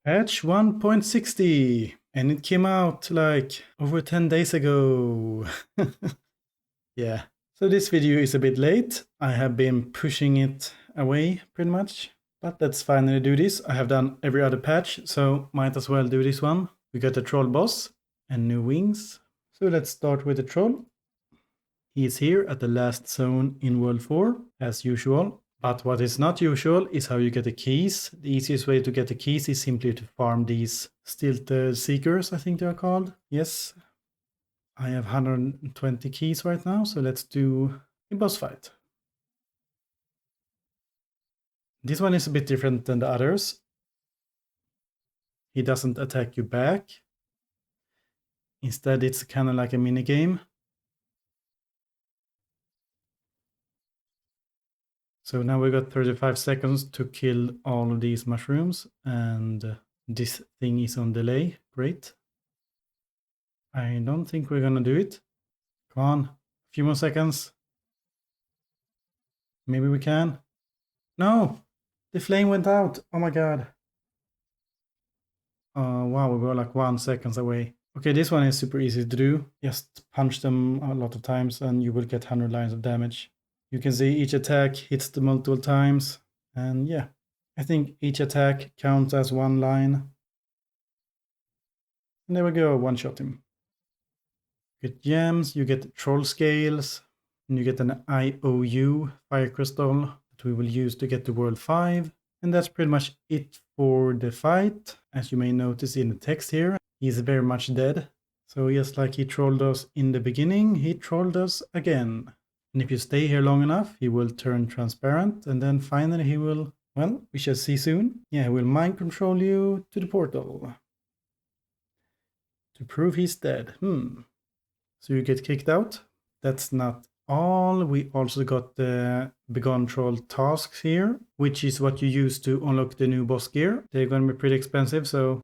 Patch 1.60, and it came out like over 10 days ago. Yeah, so this video is a bit late. I have been pushing it away pretty much, but let's finally do this. I have done every other patch, so might as well do this one. We got the troll boss and new wings. So let's start with the troll. He is here at the last zone in World 4, as usual. But what is not usual is how you get the keys. The easiest way to get the keys is simply to farm these stilt seekers, I think they are called. Yes. I have 120 keys right now, so let's do a boss fight. This one is a bit different than the others. He doesn't attack you back. Instead, it's kind of like a mini game. So now we got 35 seconds to kill all of these mushrooms, and this thing is on delay. Great. I don't think we're gonna do it. Come on, a few more seconds. Maybe we can. No, the flame went out. Oh my god. Oh wow, we were like 1 second away. Okay, this one is super easy to do. Just punch them a lot of times and you will get 100 lines of damage. You can see each attack hits the multiple times. And yeah, I think each attack counts as one line. And there we go, one shot him. You get gems, you get troll scales, and you get an IOU fire crystal that we will use to get to World 5. And that's pretty much it for the fight. As you may notice in the text here, he's very much dead. So just like he trolled us in the beginning, he trolled us again. And if you stay here long enough, he will turn transparent, and then finally he will, well, we shall see soon. Yeah, he will mind control you to the portal. To prove he's dead. So you get kicked out. That's not all. We also got the Begone Troll tasks here, which is what you use to unlock the new boss gear. They're going to be pretty expensive, so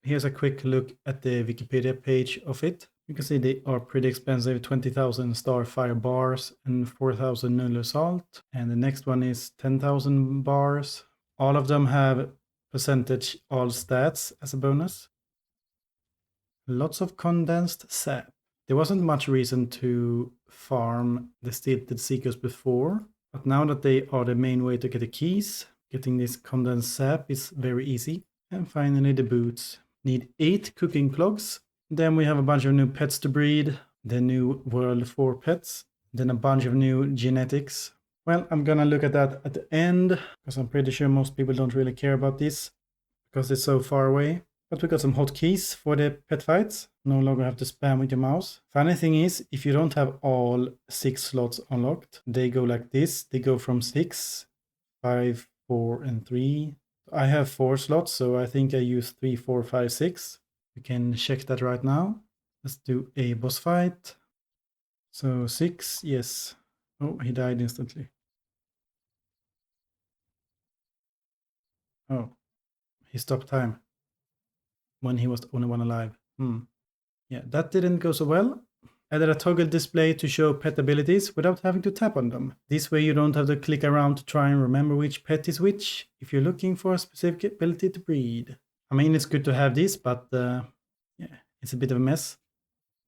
here's a quick look at the Wikipedia page of it. You can see they are pretty expensive, 20,000 starfire bars and 4,000 null salt. And the next one is 10,000 bars. All of them have percentage all stats as a bonus. Lots of condensed sap. There wasn't much reason to farm the stilted seekers before, but now that they are the main way to get the keys, getting this condensed sap is very easy. And finally the boots. Need 8 cooking clogs. Then we have a bunch of new pets to breed, the new World 4 pets, then a bunch of new genetics. Well, I'm gonna look at that at the end, because I'm pretty sure most people don't really care about this, because it's so far away. But we got some hotkeys for the pet fights. No longer have to spam with your mouse. Funny thing is, if you don't have all 6 slots unlocked, they go like this. They go from 6, 5, 4, and 3. I have 4 slots, so I think I use 3, 4, 5, 6. We can check that right now. Let's do a boss fight. So 6, yes. Oh, he died instantly. Oh, he stopped time when he was the only one alive. Yeah, that didn't go so well. Added a toggle display to show pet abilities without having to tap on them. This way you don't have to click around to try and remember which pet is which if you're looking for a specific ability to breed. I mean, it's good to have this, but yeah, it's a bit of a mess.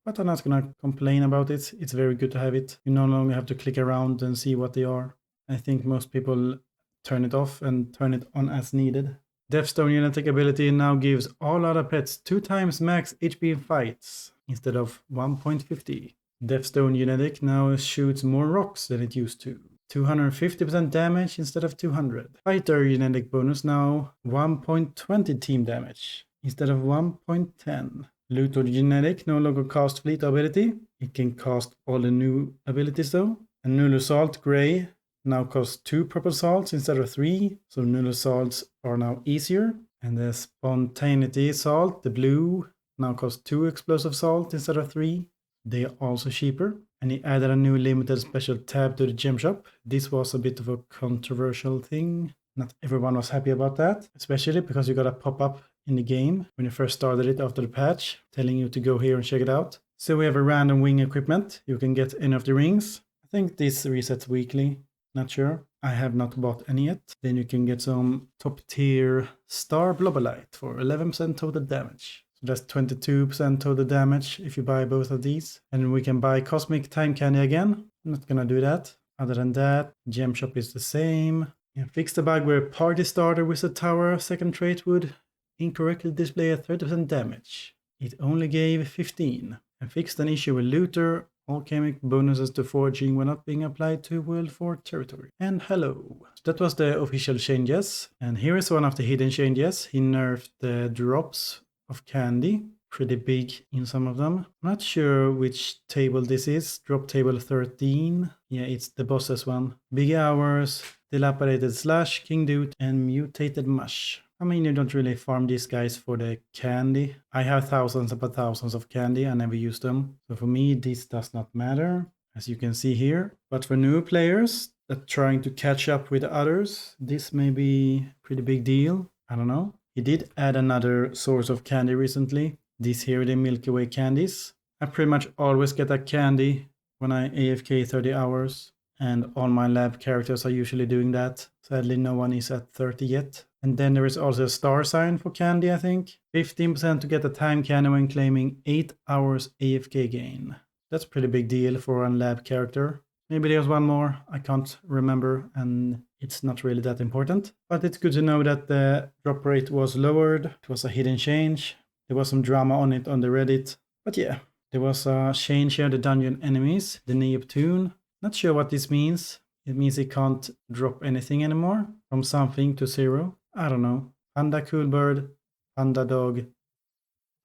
But I'm not gonna complain about it. It's very good to have it. You no longer have to click around and see what they are. I think most people turn it off and turn it on as needed. Deathstone genetic ability now gives all other pets 2 times max HP in fights instead of 1.50. Deathstone genetic now shoots more rocks than it used to. 250% damage instead of 200. Fighter genetic bonus now 1.20 team damage instead of 1.10. Luthor genetic no longer casts fleet ability. It can cast all the new abilities though. And null assault gray now costs 2 purple salts instead of 3, so null assaults are now easier. And the spontaneity salt, the blue, now costs 2 explosive salt instead of 3. They are also cheaper. And he added a new limited special tab to the gem shop. This was a bit of a controversial thing. Not everyone was happy about that, especially because you got a pop-up in the game when you first started it after the patch, telling you to go here and check it out. So we have a random wing equipment. You can get any of the rings. I think this resets weekly. Not sure. I have not bought any yet. Then you can get some top tier star blobberlight for 11% total damage. So that's 22% total damage if you buy both of these. And we can buy cosmic time candy again. I'm not gonna do that. Other than that, gem shop is the same. And fix the bug where party starter wizard tower second trait would incorrectly display a 30% damage. It only gave 15. And fixed an issue with looter. Alchemic bonuses to forging were not being applied to World 4 territory. And hello. So that was the official changes. And here is one of the hidden changes. He nerfed the drops of candy. Pretty big in some of them. Not sure which table this is. Drop table 13. Yeah, it's the boss's one. Big hours, dilapidated slash, king doot, and mutated mush. I mean, you don't really farm these guys for the candy. I have thousands upon thousands of candy. I never use them. So for me, this does not matter, as you can see here. But for new players that are trying to catch up with others, this may be a pretty big deal. I don't know. He did add another source of candy recently. These here are the Milky Way candies. I pretty much always get a candy when I AFK 30 hours. And all my lab characters are usually doing that. Sadly, no one is at 30 yet. And then there is also a star sign for candy, I think. 15% to get a time candy when claiming 8 hours AFK gain. That's a pretty big deal for a lab character. Maybe there's one more, I can't remember, and it's not really that important. But it's good to know that the drop rate was lowered. It was a hidden change. There was some drama on it on the Reddit. But yeah, there was a change here, the dungeon enemies, the Neptune. Not sure what this means. It means it can't drop anything anymore. From something to 0. I don't know. Panda cool bird, panda dog,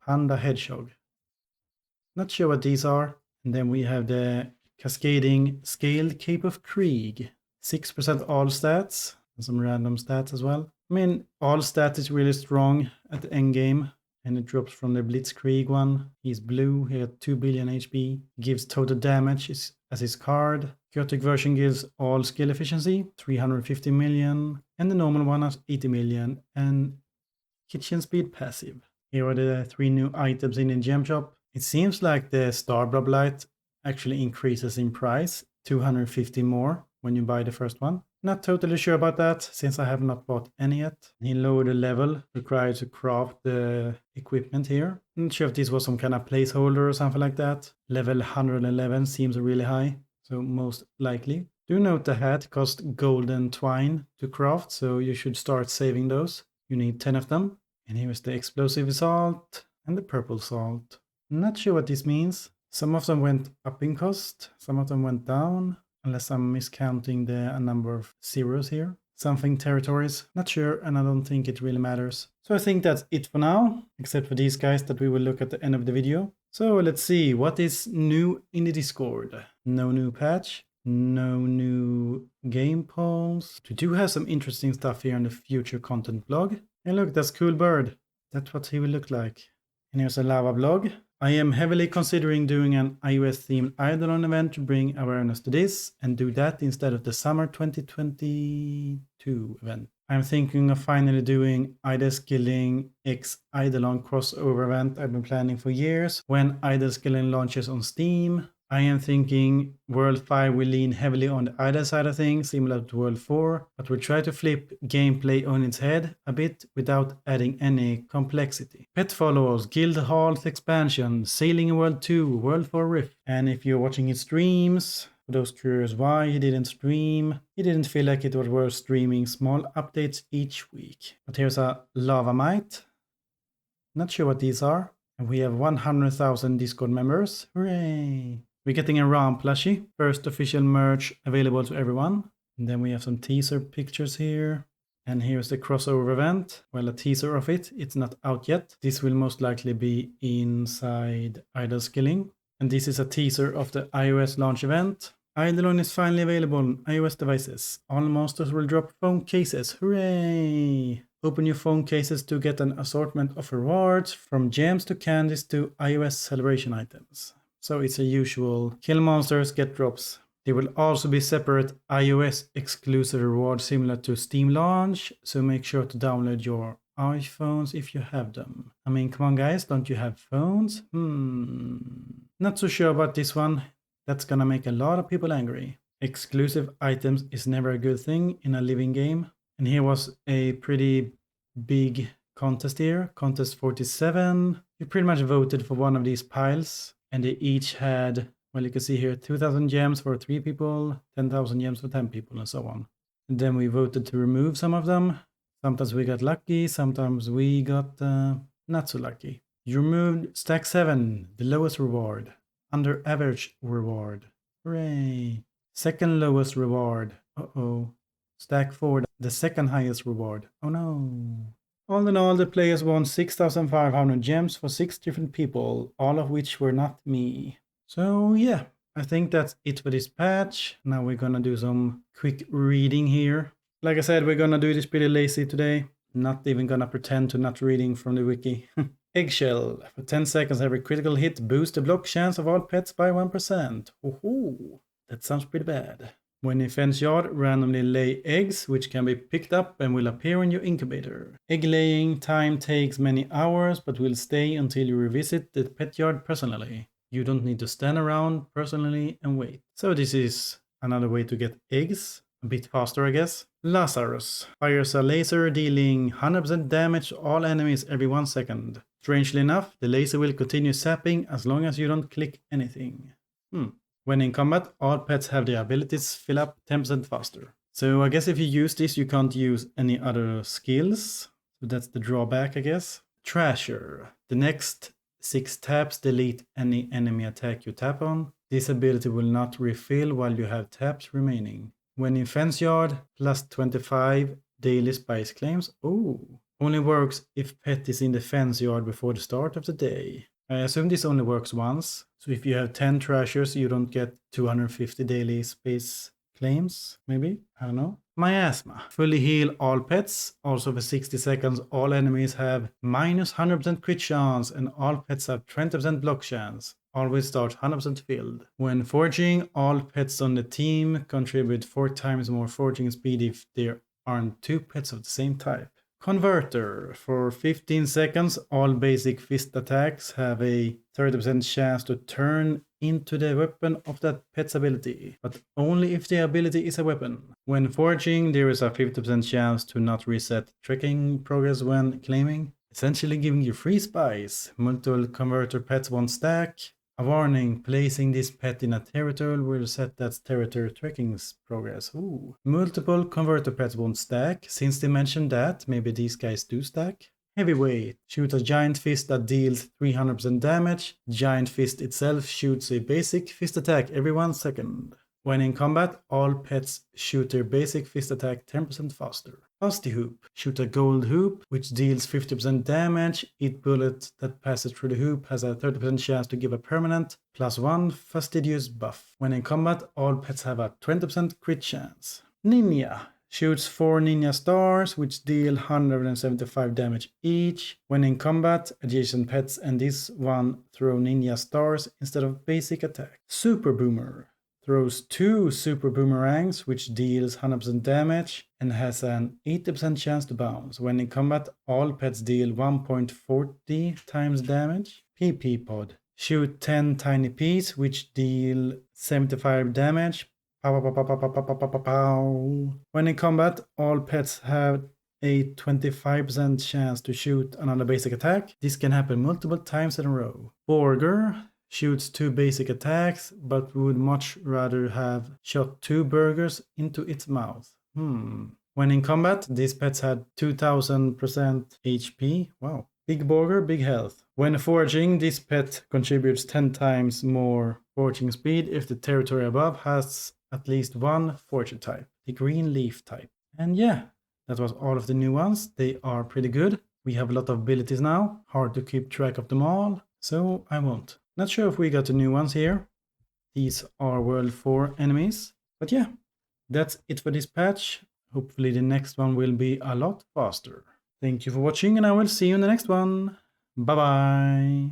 panda hedgehog. Not sure what these are. And then we have the cascading scaled cape of Krieg. 6% all stats. And some random stats as well. I mean, all stats is really strong at the end game. And it drops from the Blitzkrieg one. He's blue, he had 2 billion HP. He gives total damage as his card. Chaotic version gives all skill efficiency, 350 million. And the normal one has 80 million. And kitchen speed passive. Here are the 3 new items in the gem shop. It seems like the Star Blob Light actually increases in price, 250 more when you buy the first one. Not totally sure about that, since I have not bought any yet. He lowered the level required to craft the equipment here. Not sure if this was some kind of placeholder or something like that. Level 111 seems really high, so most likely. Do note the hat cost golden twine to craft, so you should start saving those. You need 10 of them. And here's the explosive salt and the purple salt. Not sure what this means. Some of them went up in cost, some of them went down. Unless I'm miscounting the number of zeros here. Something territories, not sure, and I don't think it really matters. So I think that's it for now, except for these guys that we will look at the end of the video. So let's see, what is new in the Discord? No new patch, no new game polls. We do have some interesting stuff here in the future content blog. And look, that's Cool Bird. That's what he will look like. And here's a lava blog. I am heavily considering doing an iOS themed IdleOn event to bring awareness to this and do that instead of the summer 2022 event. I'm thinking of finally doing Idle Skilling X IdleOn crossover event I've been planning for years when Idle Skilling launches on Steam. I am thinking World 5 will lean heavily on the idle side of things, similar to World 4, but will try to flip gameplay on its head a bit without adding any complexity. Pet follows, Guild Halls expansion, Sailing in World 2, World 4 Rift. And if you're watching his streams, for those curious why he didn't stream, he didn't feel like it was worth streaming small updates each week. But here's a Lava Mite. Not sure what these are. And we have 100,000 Discord members. Hooray! We're getting a RAM plushie. First official merch available to everyone. And then we have some teaser pictures here. And here's the crossover event. Well, a teaser of it. It's not out yet. This will most likely be inside Idle Skilling. And this is a teaser of the iOS launch event. IdleOn is finally available on iOS devices. All monsters will drop phone cases. Hooray! Open your phone cases to get an assortment of rewards, from gems to candies to iOS celebration items. So it's a usual kill monsters, get drops. There will also be separate iOS exclusive rewards similar to Steam launch, so make sure to download your iPhones if you have them. I mean, come on guys, don't you have phones? Not so sure about this one. That's gonna make a lot of people angry. Exclusive items is never a good thing in a living game. And here was a pretty big contest here. Contest 47. You pretty much voted for one of these piles. And they each had, well, you can see here, 2,000 gems for 3 people, 10,000 gems for 10 people, and so on. And then we voted to remove some of them. Sometimes we got lucky, sometimes we got not so lucky. You removed stack 7, the lowest reward. Under average reward. Hooray. Second lowest reward. Uh-oh. Stack 4, the second highest reward. Oh no. All in all, the players won 6,500 gems for 6 different people, all of which were not me. So yeah, I think that's it for this patch. Now we're gonna do some quick reading here. Like I said, we're gonna do this pretty lazy today. Not even gonna pretend to not reading from the wiki. Eggshell. For 10 seconds, every critical hit boosts the block chance of all pets by 1%. Ooh, that sounds pretty bad. When in fence yard, randomly lay eggs, which can be picked up and will appear in your incubator. Egg laying time takes many hours, but will stay until you revisit the pet yard personally. You don't need to stand around personally and wait. So this is another way to get eggs. A bit faster, I guess. Lazarus fires a laser dealing 100% damage to all enemies every 1 second. Strangely enough, the laser will continue zapping as long as you don't click anything. When in combat, all pets have their abilities fill up 10% faster. So I guess if you use this, you can't use any other skills. So that's the drawback, I guess. Trasher. The next 6 taps delete any enemy attack you tap on. This ability will not refill while you have taps remaining. When in fence yard, plus 25 daily spice claims. Oh, only works if pet is in the fence yard before the start of the day. I assume this only works once. So if you have 10 trashers, you don't get 250 daily space claims, maybe? I don't know. Miasma. Fully heal all pets. Also for 60 seconds, all enemies have minus 100% crit chance and all pets have 20% block chance. Always start 100% filled. When foraging, all pets on the team contribute 4 times more foraging speed if there aren't 2 pets of the same type. Converter. For 15 seconds, all basic fist attacks have a 30% chance to turn into the weapon of that pet's ability, but only if the ability is a weapon. When foraging, there is a 50% chance to not reset trekking progress when claiming, essentially giving you free spice. Multiple converter pets won't stack. A warning, placing this pet in a territory will set that territory trekking's progress. Ooh. Multiple converter pets won't stack. Since they mentioned that, maybe these guys do stack. Heavyweight. Shoot a giant fist that deals 300% damage. Giant fist itself shoots a basic fist attack every 1 second. When in combat, all pets shoot their basic fist attack 10% faster. FASTIHOOP. Shoot a gold hoop, which deals 50% damage. Each bullet that passes through the hoop has a 30% chance to give a permanent +1 fastidious buff. When in combat, all pets have a 20% crit chance. Ninja. Shoots 4 ninja stars, which deal 175 damage each. When in combat, adjacent pets and this one throw ninja stars instead of basic attack. Superboomer. Throws 2 super boomerangs, which deals 100% damage and has an 80% chance to bounce. When in combat, all pets deal 1.40 times damage. Peapeapod. Shoot 10 tiny peas, which deal 75 damage. Pow, pow, pow, pow, pow, pow, pow, pow, pow. When in combat, all pets have a 25% chance to shoot another basic attack. This can happen multiple times in a row. Borger. Shoots 2 basic attacks, but would much rather have shot 2 burgers into its mouth. When in combat, these pets had 2000% HP. Wow. Big Borger, big health. When foraging, this pet contributes 10 times more foraging speed if the territory above has at least 1 forage type, the green leaf type. And yeah, that was all of the new ones. They are pretty good. We have a lot of abilities now. Hard to keep track of them all, so I won't. Not sure if we got the new ones here. These are World 4 enemies. But yeah, that's it for this patch. Hopefully the next one will be a lot faster. Thank you for watching and I will see you in the next one. Bye bye.